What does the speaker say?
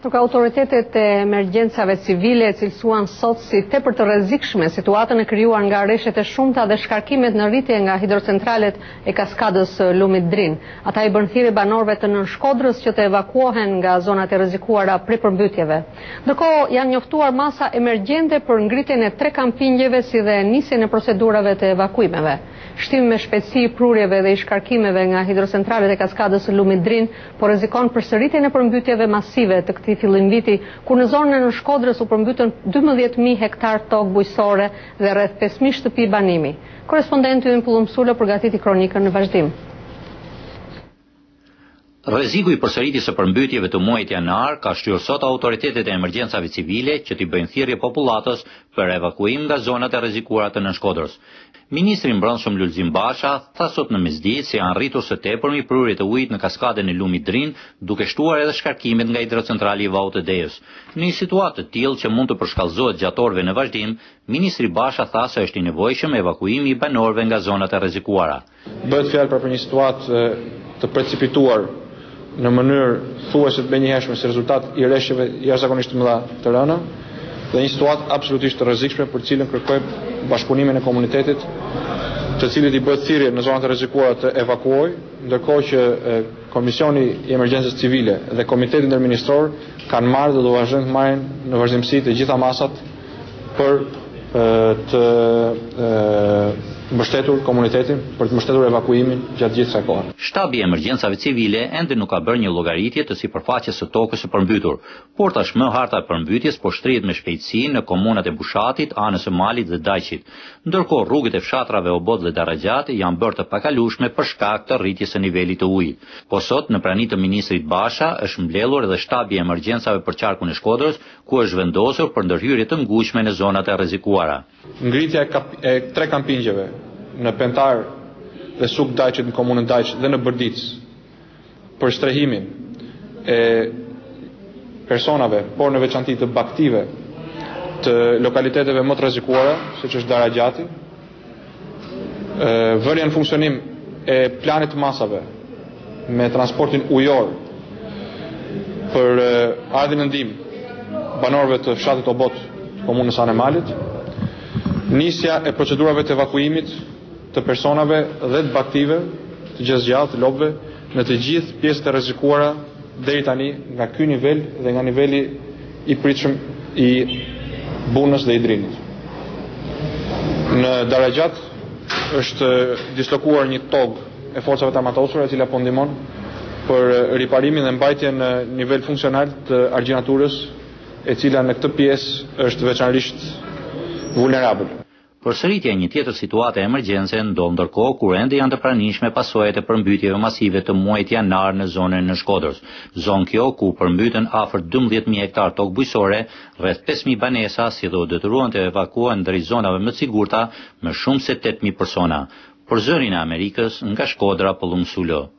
Autoritetet e emergjencave civile cilësuan sot si tepër të rrezikshme situatën e krijuar nga rreshet e shumta dhe shkarkimet në rritje nga hidrocentralet e kaskadës Lumit Drin. Ata i bën thirrje banorëve të Nën Shkodrës që të evakuohen nga zonat e rrezikuara prej përmbytjeve. Ndërkohë janë njoftuar masa emergjente për ngritjen e 3 kampingjeve si dhe nisjen e procedurave të evakuimeve. Shtimi me shpejtësi i prurjeve dhe i shkarkimeve nga hidrocentralet e kaskadës Lumit Drin po rrezikon përsëritjen e përmbytjeve masive të këtij fillim viti, kur në zonën e Nën Shkodrës u përmbytën 12.000 hektar tokë bujqësore dhe rreth 5.000 shtëpi banimi. Korespondenti ynë Pullum Sulo përgatiti kronikën në vazhdim. Rreziku i përsëritjes së përmbytjeve të muajit janar ka shtyrë sot autoritetet e emergjencave civile që t'i bëjnë thirrje popullatës për evakuim nga zonat e rrezikuara të Nën Shkodrës. Ministri i Mbrëmshëm Lulzim Basha tha sot në mesditë se janë rritur së tepërmi prurjet e ujit në kaskadën e Lumit Drin, duke shtuar edhe shkarkimet nga hidrocentrali i Vaut të Deos. Në një situatë të tillë që mund të përshkallëzohet gjatë orëve në vazhdim, ministri Basha tha se është i nevojshëm evakuimi i banorëve nga zonat e rrezikuara. Bëhet fjalë për një situatë të precipituar në mënyrë thuajse të menjëhershme si rezultat i rreshjeve jashtëzakonisht të mëdha të rëna dhe një situatë absolutisht të rrezikshme për cilën kërkojmë bashkëpunimin e komunitetit, të cilit i bëhet thirrje në zonat e rrezikuara të evakuojë, ndërkohë që Komisioni i Emergjencës Civile dhe Komiteti Ndërministror kanë marrë dhe do vazhdojnë të marrin në vazhdimsi të gjitha masat për të mbështetur komunitetin, për të mbështetur evakuimin gjatë gjithë kësaj kohe. Shtabi i emergjencave civile ende nuk ka bërë një llogaritje të sipërfaqes së tokës së përmbytur, por tashmë harta e përmbytjes po shtrihet me shpejtësi në komunat e Bushatit, anës së Malit dhe Dajqit, ndërkohë rrugët e fshatrave Obod dhe Darajat janë bërë të pakalueshme për shkak të rritjes së nivelit të ujit. Po sot në praninë të ministrit Basha është mbledhur edhe shtabi i emergjencave për qarkun e Shkodrës, ku është vendosur për ndërhyrje të ngushme në zonat e rrezikuara. Ngritja e 3 kampingjeve në Pentar dhe Suk Dajqit në komunën Dajq dhe në Bërdic për strehimin e personave, por në veçanti të baktive të lokaliteteve më të rrezikuara, siç është Daragjati, vënia në funksionim e planit të masave me transportin ujor për ardhin në ndihmë banorëve të fshatit Obot të komunës Anë e Malit, nisja e procedurave të evakuimit të personave dhe të baktive, të gjasgjallë, të lopëve, në të gjithë pjesët e rrezikuara deri tani nga ky nivel dhe nga niveli i pritshëm i Bunës dhe i Drinit. Në Daragjat është dislokuar një togë e forcave të armatosura e cila po ndihmon për riparimin dhe mbajtjen në nivel funksional të argjinaturës, e cila në këtë pjesë është veçanërisht vulnerabël. Përsëritja e një tjetër situate emergjence ndodh ndërkohë kur ende janë të pranishme pasojat e përmbytjeve masive të muajit janar në zonën e Nën Shkodrës. Zonë kjo ku përmbytën afër 12.000 hektar tokë bujqësore, rreth 5.000 banesa, si dhe u detyruan të evakuohen ndër zonave më të sigurta me shumë se 8.000 persona. Për Zërin e Amerikës, nga Shkodra, Pullum Sulo.